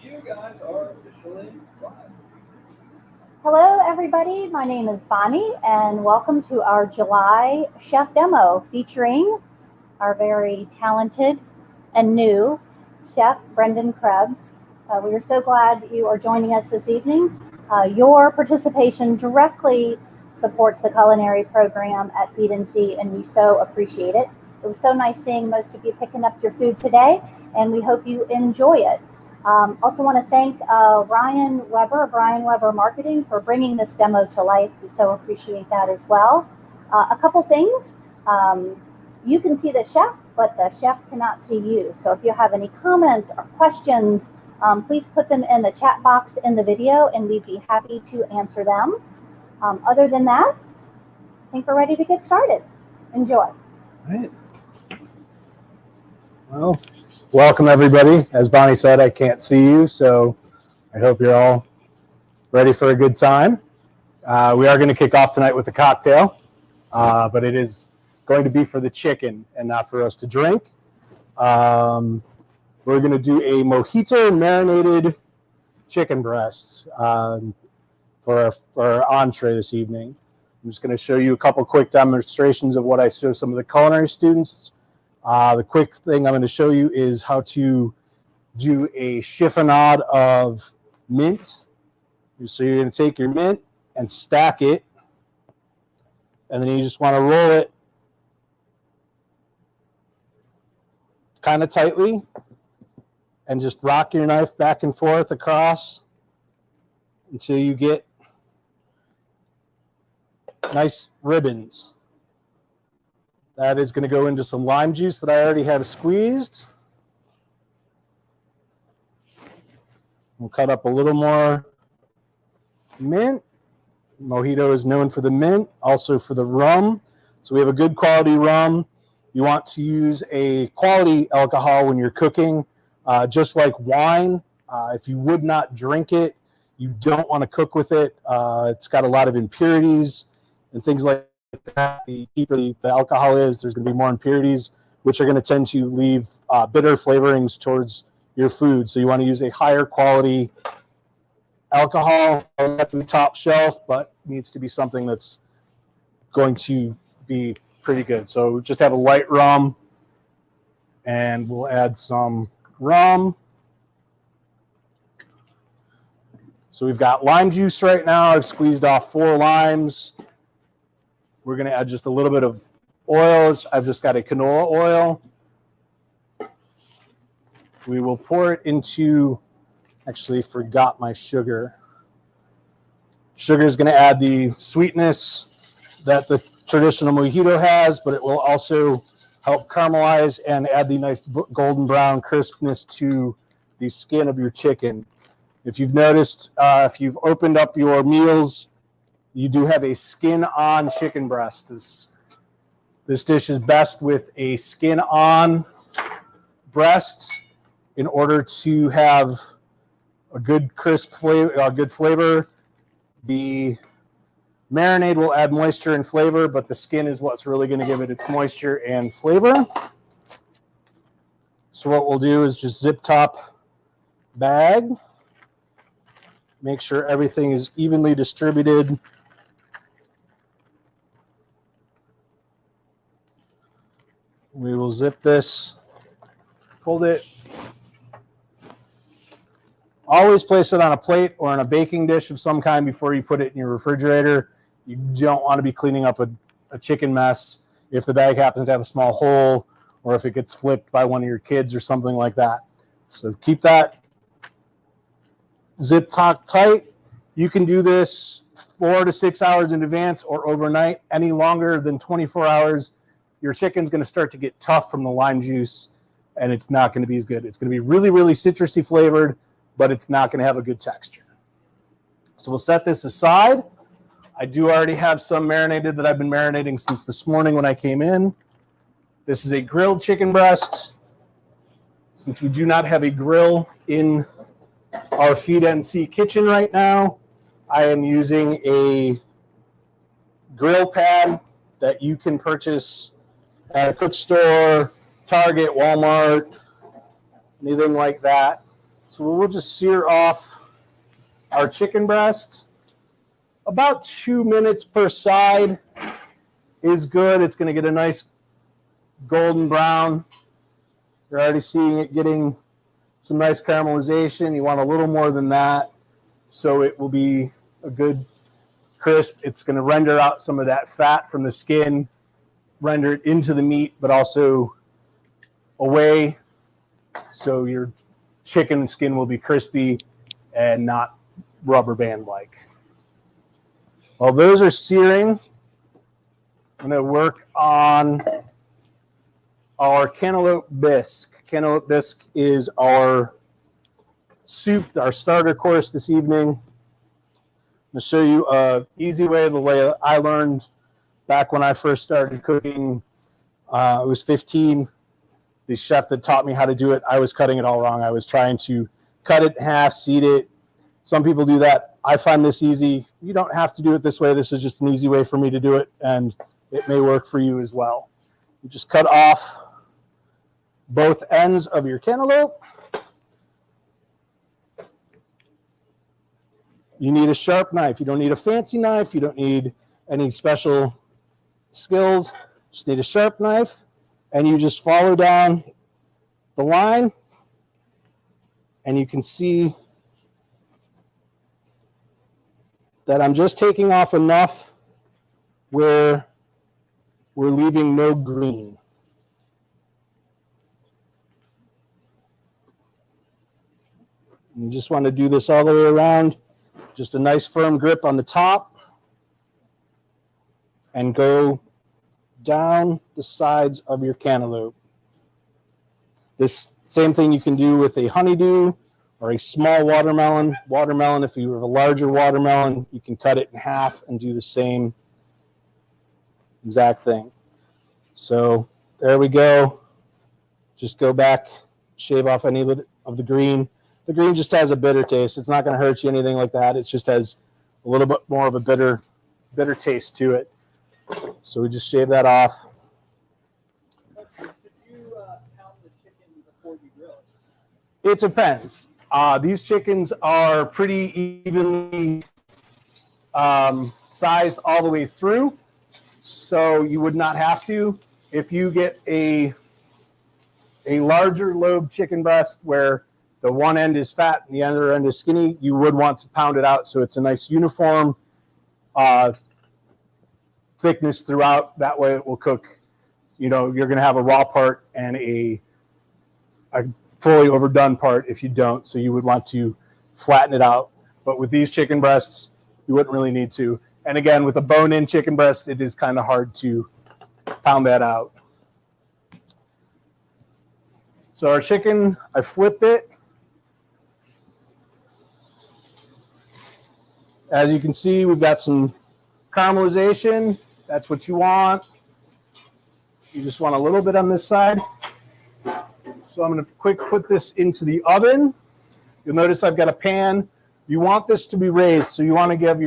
You guys are officially live. Hello, everybody. My name is Bonnie, and welcome to our July chef demo featuring our very talented and new chef, Brendan Krebs. We are so glad you are joining us this evening. Your participation directly supports the culinary program at Feed and See, and we so appreciate it. It was so nice seeing most of you picking up your food today, and we hope you enjoy it. Also want to thank Ryan Weber of Ryan Weber Marketing for bringing this demo to life. We so appreciate that as well. A couple things. You can see the chef, but the chef cannot see you. So if you have any comments or questions, please put them in the chat box in the video, and we'd be happy to answer them. Other than that, I think we're ready to get started. Enjoy. All right. Well, welcome everybody. As Bonnie said, I can't see you, so I hope you're all ready for a good time. We are going to kick off tonight with a cocktail, but it is going to be for the chicken and not for us to drink. We're going to do a mojito marinated chicken breast for our entree this evening. I'm just going to show you a couple quick demonstrations of what I show some of the culinary students. The quick thing I'm going to show you is how to do a chiffonade of mint. So you're going to take your mint and stack it, and then you just want to roll it kind of tightly and just rock your knife back and forth across until you get nice ribbons. That is going to go into some lime juice that I already have squeezed. We'll cut up a little more mint. Mojito is known for the mint, also for the rum. So we have a good quality rum. You want to use a quality alcohol when you're cooking, just like wine. If you would not drink it, you don't want to cook with it. It's got a lot of impurities and things like that. The deeper the alcohol is, there's going to be more impurities, which are going to tend to leave bitter flavorings towards your food. So you want to use a higher quality alcohol. It doesn't have to be top shelf, but needs to be something that's going to be pretty good. So just have a light rum, and we'll add some rum. So we've got lime juice right now. I've squeezed off 4 limes. We're going to add just a little bit of oils. I've just got a canola oil. We will pour it into, actually forgot my sugar. Sugar is going to add the sweetness that the traditional mojito has, but it will also help caramelize and add the nice golden brown crispness to the skin of your chicken. If you've noticed, if you've opened up your meals, you do have a skin-on chicken breast. This dish is best with a skin-on breast in order to have a good crisp flavor, good flavor. The marinade will add moisture and flavor, but the skin is what's really going to give it its moisture and flavor. So what we'll do is just zip top bag. Make sure everything is evenly distributed. We will zip this, fold it. Always place it on a plate or on a baking dish of some kind before you put it in your refrigerator. You don't want to be cleaning up a chicken mess if the bag happens to have a small hole or if it gets flipped by one of your kids or something like that. So keep that zip tight. You can do this 4 to 6 hours in advance or overnight. Any longer than 24 hours, your chicken's going to start to get tough from the lime juice, and it's not going to be as good. It's going to be really, really citrusy flavored, but it's not going to have a good texture. So we'll set this aside. I do already have some marinated that I've been marinating since this morning when I came in. This is a grilled chicken breast. Since we do not have a grill in our Feed and See kitchen right now, I am using a grill pad that you can purchase at a cook store, Target, Walmart, anything like that. So we'll just sear off our chicken breasts. About 2 minutes per side is good. It's going to get a nice golden brown. You're already seeing it getting some nice caramelization. You want a little more than that, so it will be a good crisp. It's going to render out some of that fat from the skin, render it into the meat, but also away, so your chicken skin will be crispy and not rubber band like. While those are searing, I'm going to work on our cantaloupe bisque. Cantaloupe bisque is our soup, our starter course this evening. I'm going to show you an easy way, the way I learned back when I first started cooking. I was 15. The chef that taught me how to do it, I was cutting it all wrong. I was trying to cut it in half, seed it. Some people do that. I find this easy. You don't have to do it this way. This is just an easy way for me to do it, and it may work for you as well. You just cut off both ends of your cantaloupe. You need a sharp knife. You don't need a fancy knife. You don't need any special skills. Just need a sharp knife, and you just follow down the line, and you can see that I'm just taking off enough where we're leaving no green. You just want to do this all the way around. Just a nice firm grip on the top and go down the sides of your cantaloupe. This same thing you can do with a honeydew or a small watermelon. Watermelon, if you have a larger watermelon, you can cut it in half and do the same exact thing. So there we go. Just go back, shave off any of the green. The green just has a bitter taste. It's not going to hurt you, anything like that. It just has a little bit more of a bitter taste to it. So we just shave that off. Should you pound the chicken before you grill it? It depends. These chickens are pretty evenly sized all the way through, so you would not have to. If you get a larger lobe chicken breast where the one end is fat and the other end is skinny, you would want to pound it out so it's a nice uniform thickness throughout. That way it will cook. You know, you're going to have a raw part and a fully overdone part if you don't, so you would want to flatten it out. But with these chicken breasts, you wouldn't really need to. And again, with a bone-in chicken breast, it is kind of hard to pound that out. So our chicken, I flipped it. As you can see, we've got some caramelization. That's what you want. You just want a little bit on this side. So I'm going to quick put this into the oven. You'll notice I've got a pan. You want this to be raised, so you want to give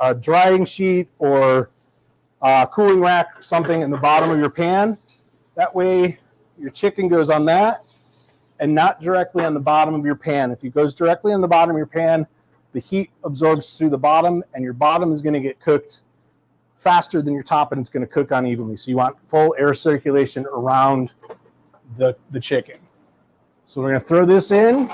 a drying sheet or a cooling rack, something in the bottom of your pan. That way your chicken goes on that and not directly on the bottom of your pan. If it goes directly on the bottom of your pan, the heat absorbs through the bottom, and your bottom is going to get cooked faster than your top, and it's going to cook unevenly. So you want full air circulation around the chicken. So we're going to throw this in.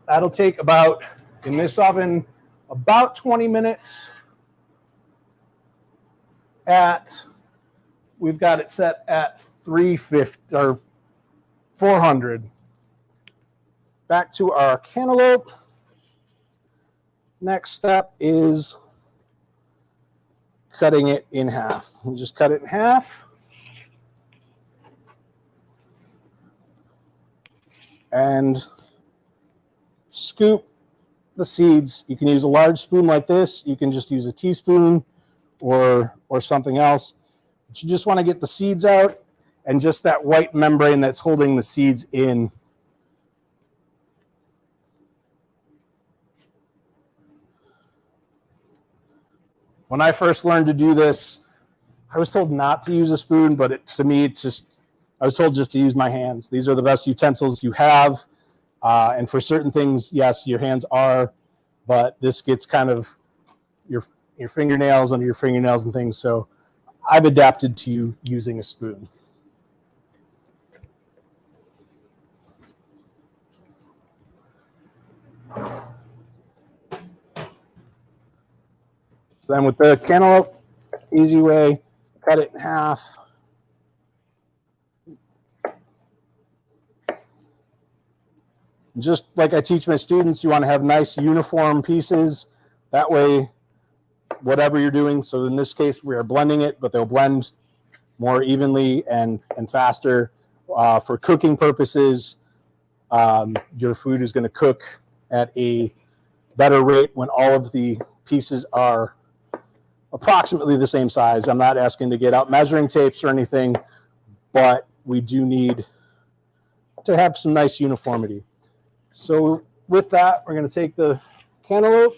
That'll take about, in this oven, about 20 minutes we've got it set at 350 or 400. Back to our cantaloupe. Next step is cutting it in half. You just cut it in half. And scoop the seeds. You can use a large spoon like this. You can just use a teaspoon or something else. But you just want to get the seeds out and just that white membrane that's holding the seeds in. When I first learned to do this, I was told not to use a spoon, but to me, it's just, I was told just to use my hands. These are the best utensils you have. And for certain things, yes, your hands are, but this gets kind of your fingernails under your fingernails and things. So I've adapted to using a spoon. So then with the cantaloupe, easy way, cut it in half. Just like I teach my students, you want to have nice uniform pieces. That way, whatever you're doing, so in this case, we are blending it, but they'll blend more evenly and faster. For cooking purposes, your food is going to cook at a better rate when all of the pieces are approximately the same size. I'm not asking to get out measuring tapes or anything, but we do need to have some nice uniformity. So with that, we're going to take the cantaloupe,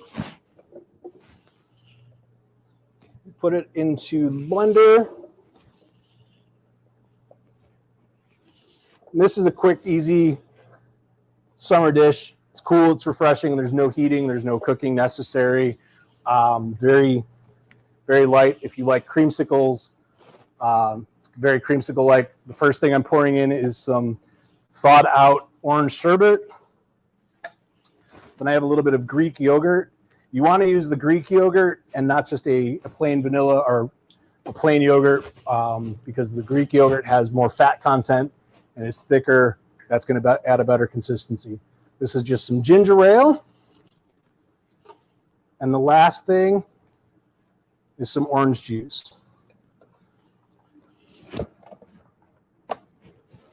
put it into the blender. And this is a quick, easy summer dish. It's cool, it's refreshing, there's no heating, there's no cooking necessary. Very, very light. If you like creamsicles, it's very creamsicle-like. The first thing I'm pouring in is some thawed out orange sherbet. Then I have a little bit of Greek yogurt. You want to use the Greek yogurt and not just a plain vanilla or a plain yogurt because the Greek yogurt has more fat content and it's thicker. That's going to add a better consistency. This is just some ginger ale. And the last thing is some orange juice.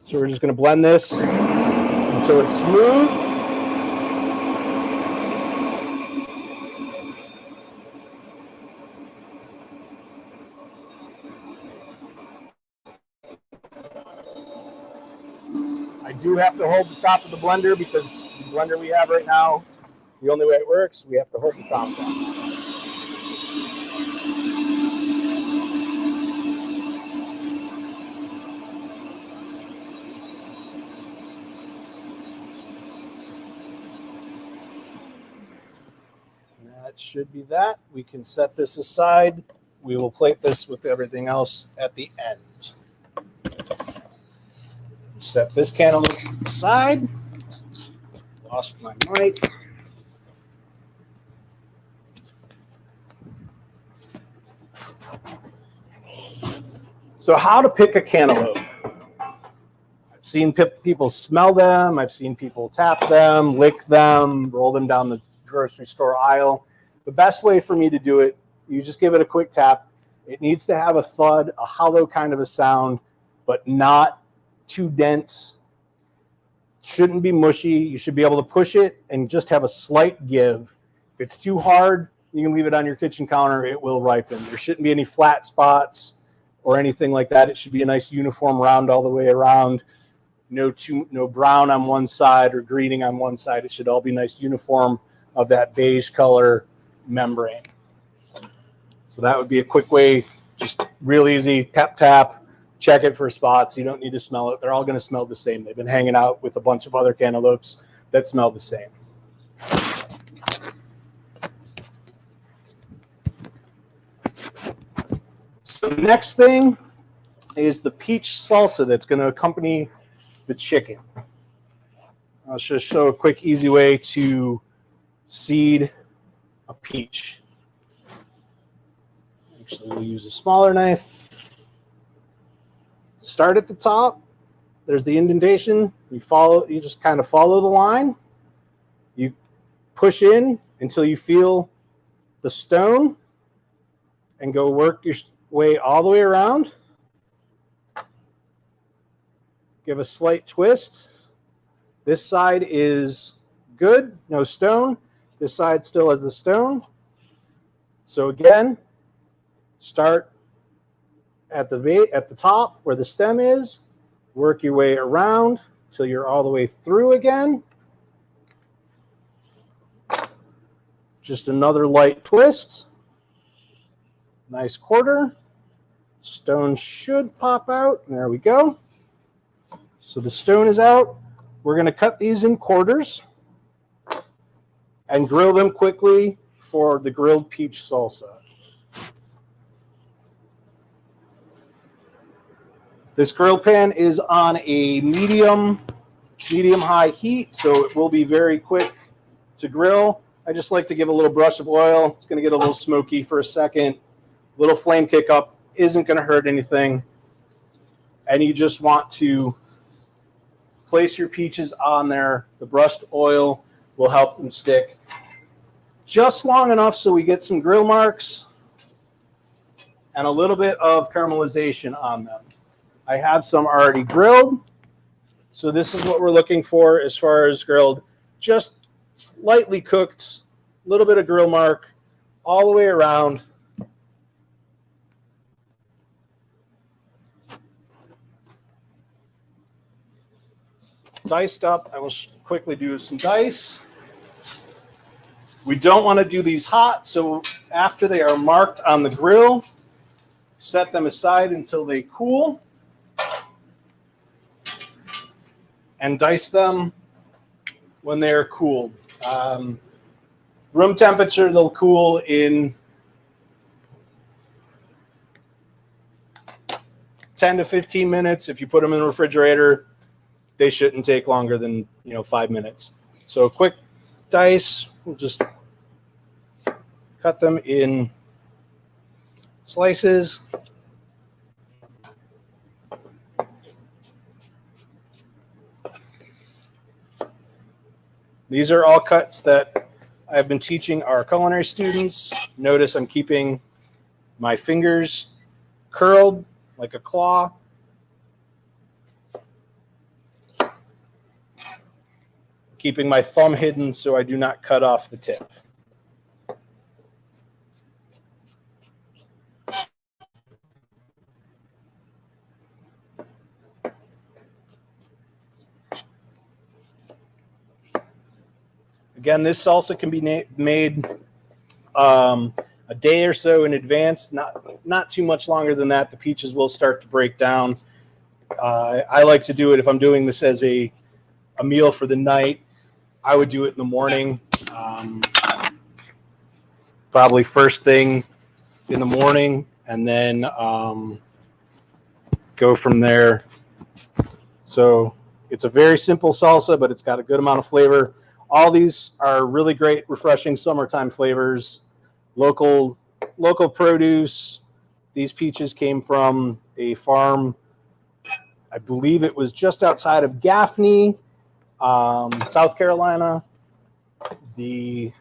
So we're just going to blend this until it's smooth. I do have to hold the top of the blender because the blender we have right now, the only way it works, we have to hold the top down. That should be that. We can set this aside. We will plate this with everything else at the end. Set this cantaloupe aside. Lost my mic. So how to pick a cantaloupe. I've seen people smell them. I've seen people tap them, lick them, roll them down the grocery store aisle. The best way for me to do it, you just give it a quick tap. It needs to have a thud, a hollow kind of a sound, but not too dense. Shouldn't be mushy. You should be able to push it and just have a slight give. If it's too hard, you can leave it on your kitchen counter. It will ripen. There shouldn't be any flat spots or anything like that. It should be a nice uniform round all the way around. No brown on one side or greening on one side. It should all be nice uniform of that beige color membrane. So that would be a quick way, just real easy, tap, tap, check it for spots. You don't need to smell it. They're all going to smell the same. They've been hanging out with a bunch of other cantaloupes that smell the same. So the next thing is the peach salsa that's going to accompany the chicken. I'll just show a quick, easy way to seed a peach. Actually, we'll use a smaller knife. Start at the top. There's the indentation. You just kind of follow the line. You push in until you feel the stone and go work your way all the way around. Give a slight twist. This side is good, no stone. This side still has the stone. So again, start at the top where the stem is, work your way around till you're all the way through again. Just another light twist. Nice quarter. Stone should pop out. There we go. So the stone is out. We're going to cut these in quarters and grill them quickly for the grilled peach salsa. This grill pan is on a medium-high heat, so it will be very quick to grill. I just like to give a little brush of oil. It's going to get a little smoky for a second. Little flame kick up isn't going to hurt anything. And you just want to place your peaches on there. The brushed oil will help them stick just long enough so we get some grill marks and a little bit of caramelization on them. I have some already grilled. So this is what we're looking for as far as grilled. Just slightly cooked, a little bit of grill mark all the way around. Diced up, I will quickly do some dice. We don't want to do these hot, so after they are marked on the grill, set them aside until they cool and dice them when they're cooled. Room temperature, they'll cool in 10 to 15 minutes. If you put them in the refrigerator, they shouldn't take longer than 5 minutes. So quick dice, we'll just cut them in slices. These are all cuts that I've been teaching our culinary students. Notice I'm keeping my fingers curled like a claw. Keeping my thumb hidden so I do not cut off the tip. Again, this salsa can be made a day or so in advance, not too much longer than that. The peaches will start to break down. I like to do it if I'm doing this as a meal for the night. I would do it in the morning, probably first thing in the morning, and then go from there. So it's a very simple salsa, but it's got a good amount of flavor. All these are really great, refreshing summertime flavors. Local produce. These peaches came from a farm, I believe it was just outside of Gaffney, South Carolina. The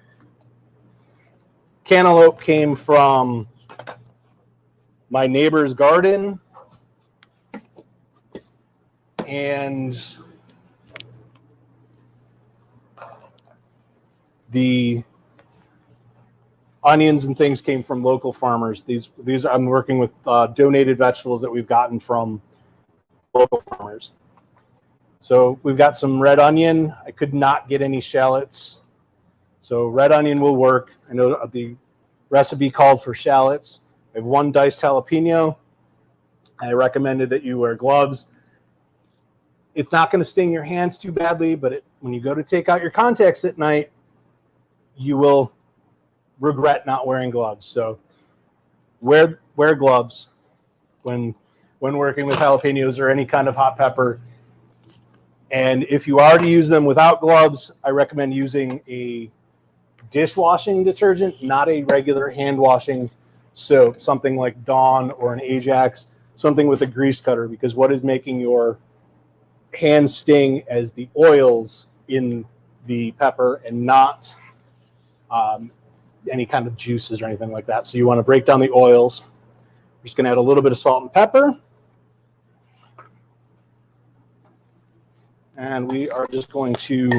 cantaloupe came from my neighbor's garden, and the onions and things came from local farmers. These I'm working with donated vegetables that we've gotten from local farmers. So we've got some red onion. I could not get any shallots, so red onion will work. I know the recipe called for shallots. I have 1 diced jalapeno. I recommended that you wear gloves. It's not going to sting your hands too badly, but when you go to take out your contacts at night, you will regret not wearing gloves. So wear gloves when working with jalapenos or any kind of hot pepper. And if you already use them without gloves, I recommend using a dishwashing detergent, not a regular hand washing soap, something like Dawn or an Ajax, something with a grease cutter, because what is making your hands sting as the oils in the pepper and not any kind of juices or anything like that. So you want to break down the oils. We're just going to add a little bit of salt and pepper. And we are just going to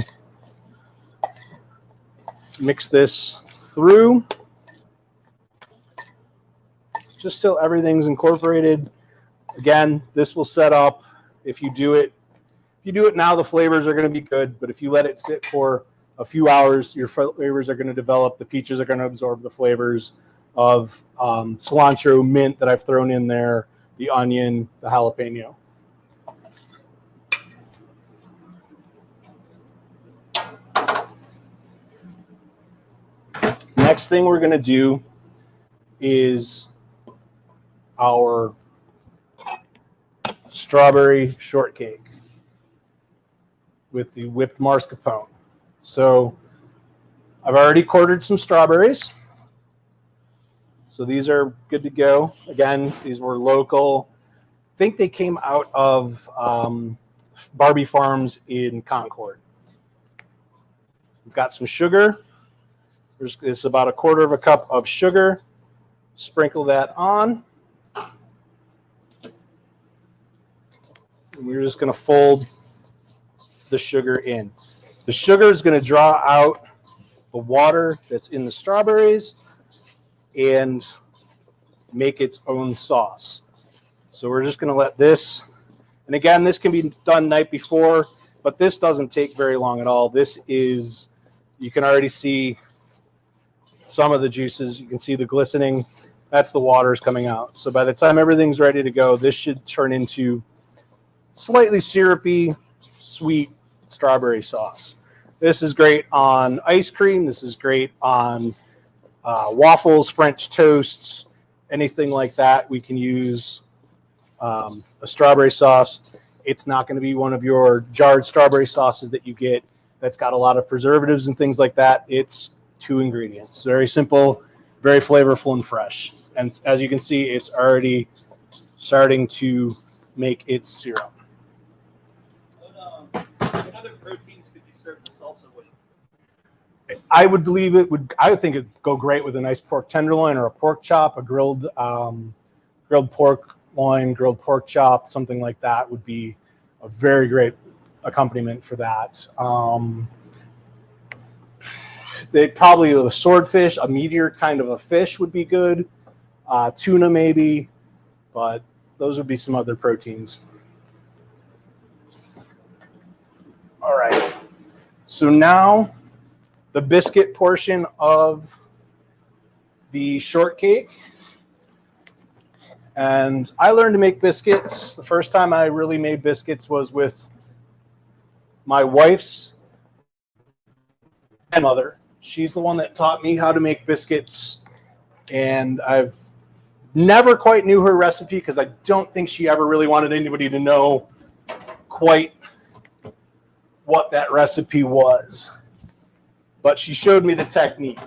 mix this through just till everything's incorporated. Again, this will set up, if you do it now, the flavors are going to be good, but if you let it sit for a few hours, your flavors are going to develop. The peaches are going to absorb the flavors of cilantro, mint that I've thrown in there, the onion, the jalapeno. next thing we're going to do is our strawberry shortcake with the whipped mascarpone. So I've already quartered some strawberries. So these are good to go. Again, these were local. I think they came out of Barbie Farms in Concord. We've got some sugar. It's about 1/4 cup of sugar. Sprinkle that on. And we're just going to fold the sugar in. The sugar is going to draw out the water that's in the strawberries and make its own sauce. So we're just going to let this, and again, this can be done night before, but this doesn't take very long at all. This is, you can already see some of the juices. You can see the glistening. That's the waters coming out. So by the time everything's ready to go, this should turn into slightly syrupy, sweet strawberry sauce. This is great on ice cream. This is great on waffles, French toasts, anything like that. We can use a strawberry sauce. It's not going to be one of your jarred strawberry sauces that you get that's got a lot of preservatives and things like that. It's 2 ingredients. Very simple, very flavorful and fresh. And as you can see, it's already starting to make its syrup. What other proteins could you serve the salsa with? I would believe it would. I would think it'd go great with a nice pork tenderloin or a pork chop, a grilled pork loin, grilled pork chop, something like that would be a very great accompaniment for that. They probably a swordfish, a meatier kind of a fish would be good. Tuna maybe, but those would be some other proteins. All right. So now the biscuit portion of the shortcake. And I learned to make biscuits. The first time I really made biscuits was with my wife's grandmother. She's the one that taught me how to make biscuits. And I've never quite knew her recipe because I don't think she ever really wanted anybody to know quite what that recipe was. But she showed me the technique,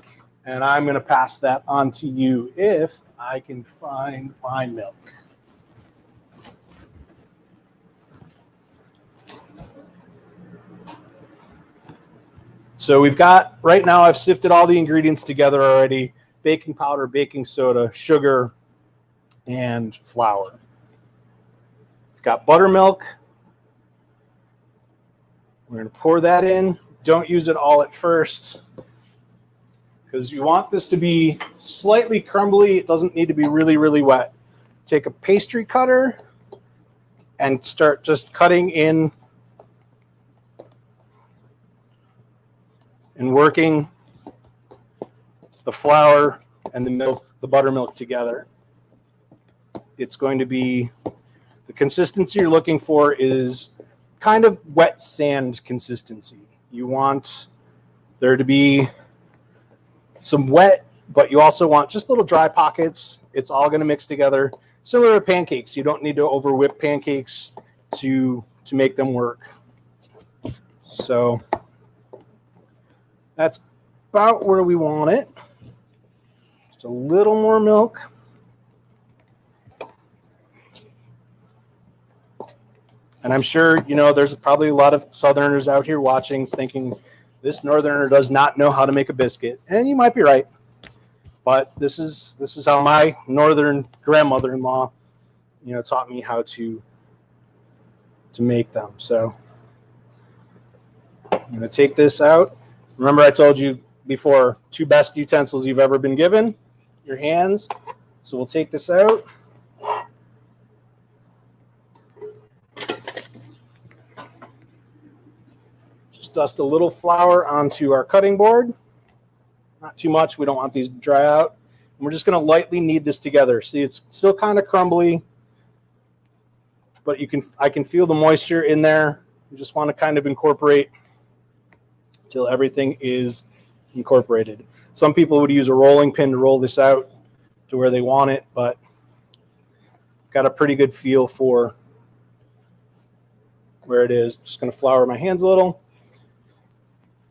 and I'm going to pass that on to you if I can find my milk. So we've got, right now I've sifted all the ingredients together already: baking powder, baking soda, sugar, and flour. We've got buttermilk. We're going to pour that in. Don't use it all at first because you want this to be slightly crumbly. It doesn't need to be really, really wet. Take a pastry cutter and start just cutting in and working the flour and the milk, the buttermilk together. It's going to be, the consistency you're looking for is kind of wet sand consistency. You want there to be some wet, but you also want just little dry pockets. It's all going to mix together. Similar to pancakes. You don't need to over whip pancakes to make them work. So that's about where we want it. Just a little more milk. And I'm sure, you know, there's probably a lot of Southerners out here watching thinking this Northerner does not know how to make a biscuit. And you might be right. But this is how my Northern grandmother-in-law, you know, taught me how to make them. So I'm going to take this out. Remember I told you before, 2 best utensils you've ever been given, your hands. So we'll take this out. Dust a little flour onto our cutting board. Not too much. We don't want these to dry out. And we're just going to lightly knead this together. See, it's still kind of crumbly, but I can feel the moisture in there. You just want to kind of incorporate till everything is incorporated. Some people would use a rolling pin to roll this out to where they want it, but got a pretty good feel for where it is. Just going to flour my hands a little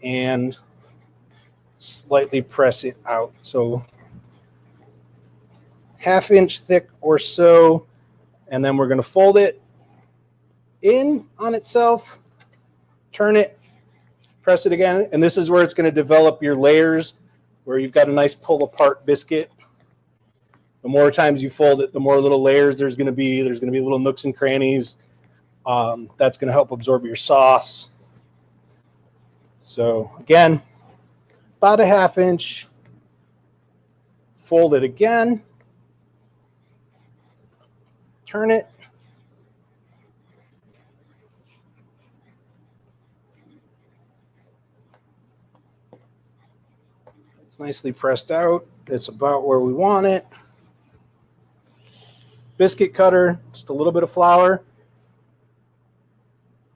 and slightly press it out. So 1/2 inch thick or so, and then we're going to fold it in on itself, turn it, press it again, and this is where it's going to develop your layers, where you've got a nice pull apart biscuit. The more times you fold it, the more little layers there's going to be. There's going to be little nooks and crannies. That's going to help absorb your sauce. So again, about 1/2 inch. Fold it again. Turn it. It's nicely pressed out. It's about where we want it. Biscuit cutter, just a little bit of flour.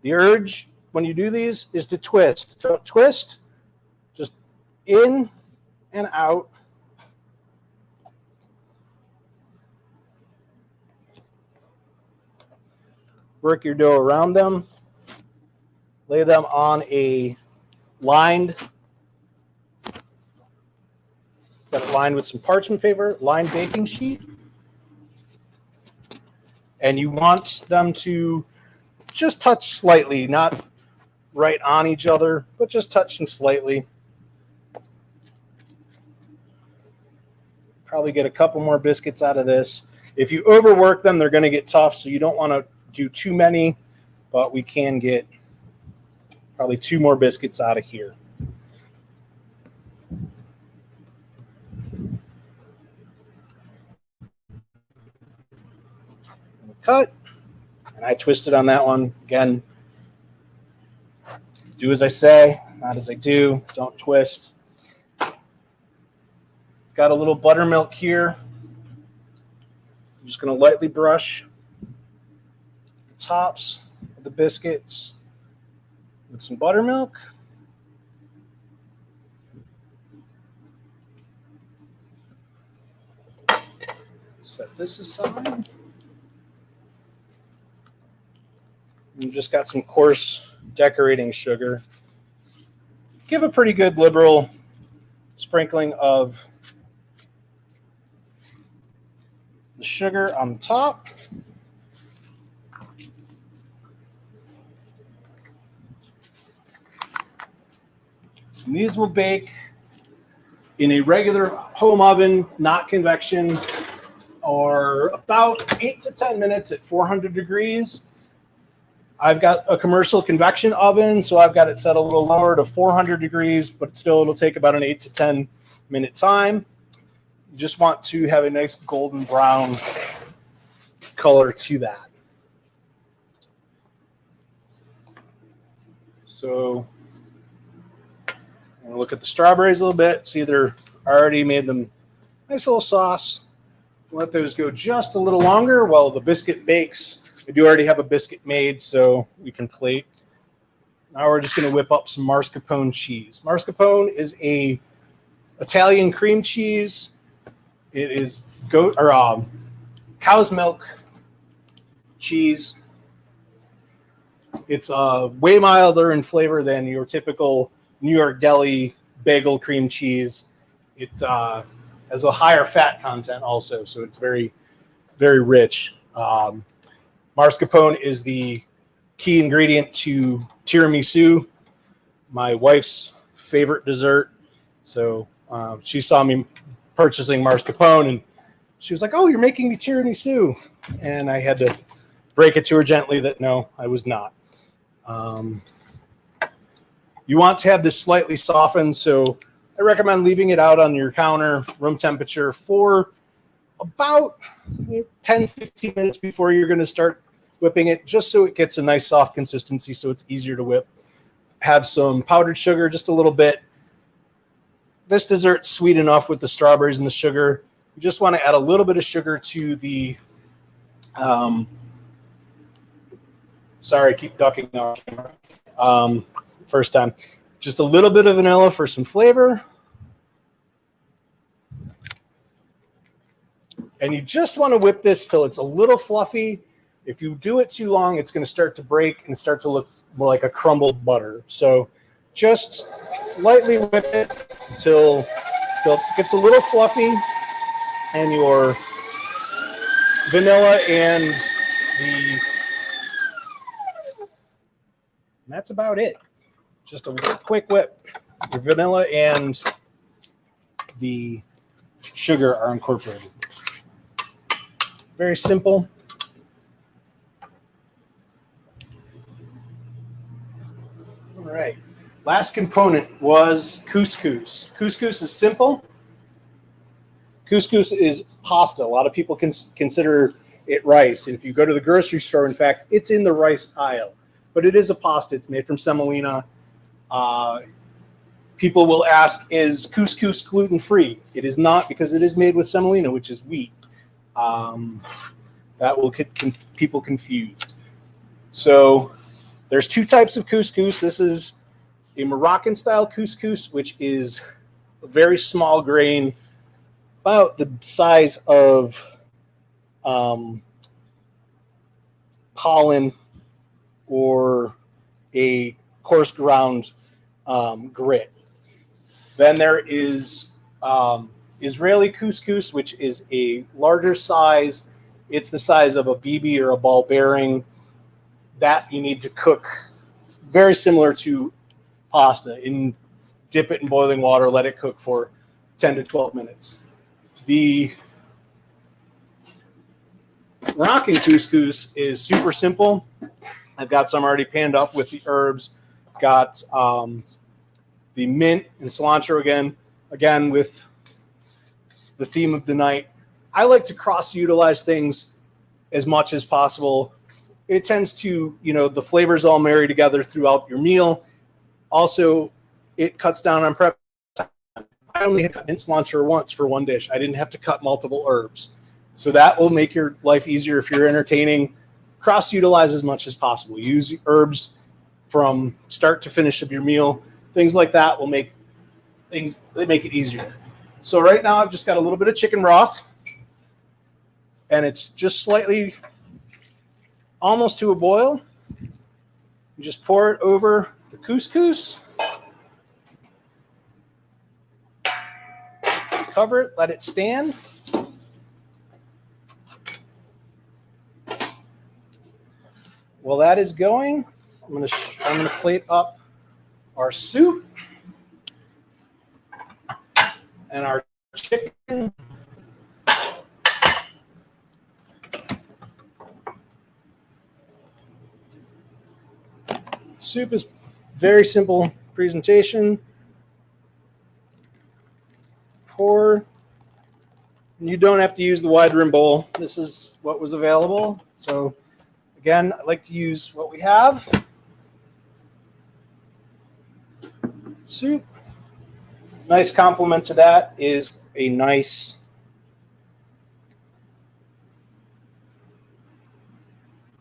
The urge when you do these is to twist. Don't twist, just in and out. Work your dough around them. Lay them on a lined, got it lined with some parchment paper, lined baking sheet. And you want them to just touch slightly, not right on each other, but just touch them slightly. Probably get a couple more biscuits out of this. If you overwork them, they're going to get tough, so you don't want to do too many, but we can get probably 2 more biscuits out of here. Cut, and I twisted on that one. Again, do as I say, not as I do. Don't twist. Got a little buttermilk here. I'm just going to lightly brush the tops of the biscuits with some buttermilk. Set this aside. We've just got some coarse decorating sugar. Give a pretty good liberal sprinkling of the sugar on the top. And these will bake in a regular home oven, not convection, or about 8 to 10 minutes at 400 degrees. I've got a commercial convection oven, so I've got it set a little lower to 400 degrees, but still it'll take about an 8 to 10 minute time. You just want to have a nice golden brown color to that. So I'm going to look at the strawberries a little bit, see they're already made them nice little sauce. Let those go just a little longer while the biscuit bakes. I do already have a biscuit made, so we can plate. Now we're just going to whip up some mascarpone cheese. Mascarpone is a Italian cream cheese. It is cow's milk cheese. It's way milder in flavor than your typical New York deli bagel cream cheese. It has a higher fat content also, so it's very, very rich. Mascarpone is the key ingredient to tiramisu, my wife's favorite dessert. So she saw me purchasing mascarpone, and she was like, "Oh, you're making me tiramisu," and I had to break it to her gently that no, I was not. You want to have this slightly softened, so I recommend leaving it out on your counter, room temperature, for about 10-15 minutes before you're going to start whipping it, just so it gets a nice soft consistency so it's easier to whip. Have some powdered sugar, just a little bit. This dessert's sweet enough with the strawberries and the sugar. You just want to add a little bit of sugar to the sorry, I keep ducking now. First time. Just a little bit of vanilla for some flavor. And you just want to whip this till it's a little fluffy. If you do it too long, it's going to start to break and start to look more like a crumbled butter. So just lightly whip it until it gets a little fluffy, and your vanilla and that's about it. Just a quick whip. Your vanilla and the sugar are incorporated. Very simple. All right. Last component was couscous. Couscous is simple. Couscous is pasta. A lot of people consider it rice. And if you go to the grocery store, in fact, it's in the rice aisle. But it is a pasta. It's made from semolina. People will ask, is couscous gluten-free? It is not, because it is made with semolina, which is wheat. That will get people confused. So there's two types of couscous. This is a Moroccan-style couscous, which is a very small grain, about the size of pollen or a coarse ground grit. Then there is Israeli couscous, which is a larger size. It's the size of a BB or a ball bearing. That you need to cook very similar to pasta. Dip it in boiling water, let it cook for 10 to 12 minutes. The Moroccan couscous is super simple. I've got some already panned up with the herbs. Got the mint and cilantro again with the theme of the night. I like to cross-utilize things as much as possible. It tends to, the flavors all marry together throughout your meal. Also, it cuts down on prep time. I only had cut mint cilantro once for one dish. I didn't have to cut multiple herbs. So that will make your life easier if you're entertaining. Cross-utilize as much as possible. Use herbs from start to finish of your meal. Things like that will make it easier. So right now I've just got a little bit of chicken broth, and it's just slightly almost to a boil. You just pour it over the couscous. Cover it, let it stand. While that is going, I'm going to plate up our soup and our chicken. Soup is very simple presentation. Pour. You don't have to use the wide rim bowl. This is what was available. So again, I like to use what we have. Soup. Nice complement to that is a nice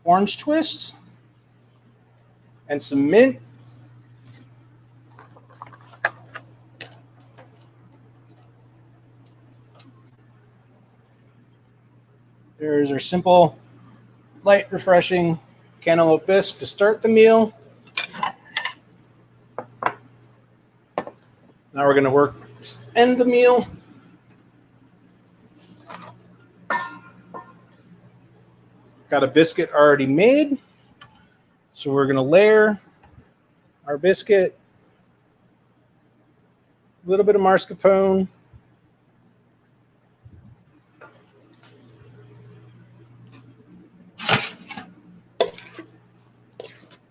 orange twist and some mint. There's our simple, light, refreshing cantaloupe bisque to start the meal. Now we're going to end the meal. Got a biscuit already made. So we're going to layer our biscuit, a little bit of mascarpone,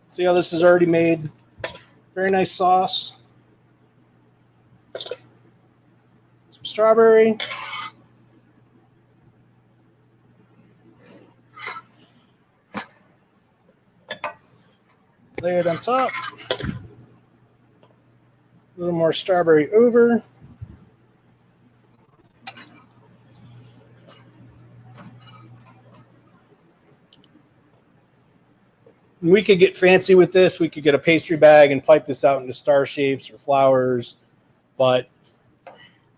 see how this is already made? Very nice sauce. Some strawberry. Lay it on top. A little more strawberry over. We could get fancy with this. We could get a pastry bag and pipe this out into star shapes or flowers, but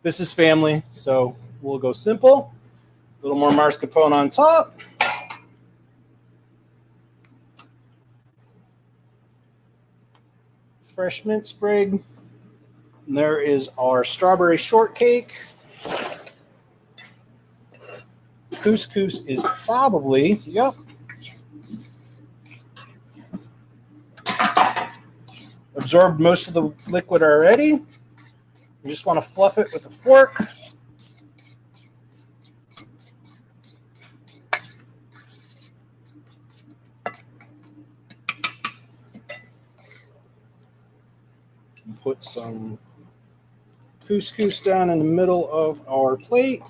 this is family, so we'll go simple. little more mascarpone on top. Fresh mint sprig. And there is our strawberry shortcake. Couscous is probably, yep. Absorbed most of the liquid already. You just want to fluff it with a fork. Put some couscous down in the middle of our plate.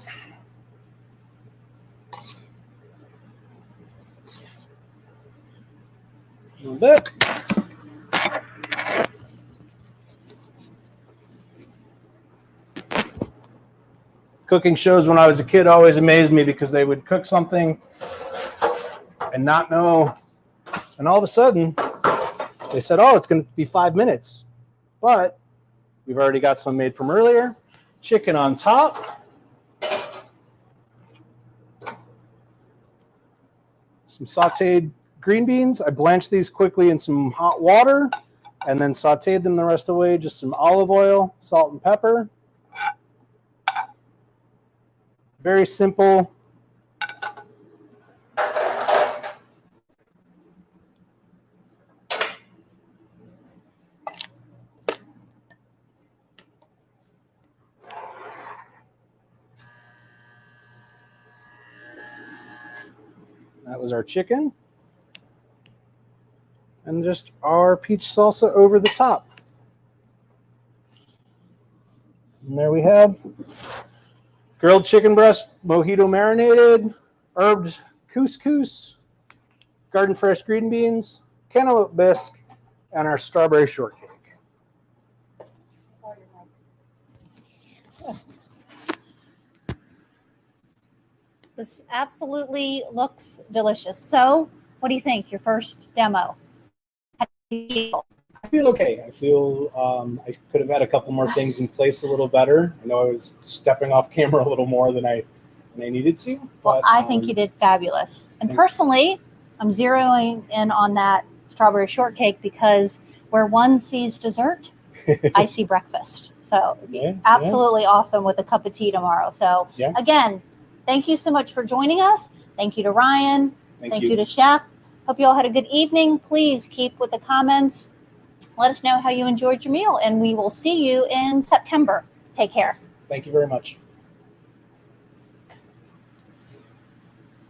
A little bit. Cooking shows when I was a kid always amazed me because they would cook something and not know, and all of a sudden they said, oh, it's going to be 5 minutes. But we've already got some made from earlier. Chicken on top. Some sauteed green beans. I blanched these quickly in some hot water and then sauteed them the rest of the way. Just some olive oil, salt, and pepper. Very simple. That was our chicken. And just our peach salsa over the top. And there we have grilled chicken breast, mojito marinated, herbed couscous, garden fresh green beans, cantaloupe bisque, and our strawberry shortcake. This absolutely looks delicious. So, what do you think? Your first demo? How do you feel? I feel okay. I feel I could have had a couple more things in place a little better. I know I was stepping off camera a little more than I needed to. Well, But, I think you did fabulous. And personally, I'm zeroing in on that strawberry shortcake because where one sees dessert, I see breakfast. So, Yeah, absolutely awesome with a cup of tea tomorrow. So, Yeah. again, thank you so much for joining us. Thank you to Ryan. Thank you you. to Chef. Hope you all had a good evening. Please keep with the comments. Let us know how you enjoyed your meal, and we will see you in September. Take care. Thank you very much.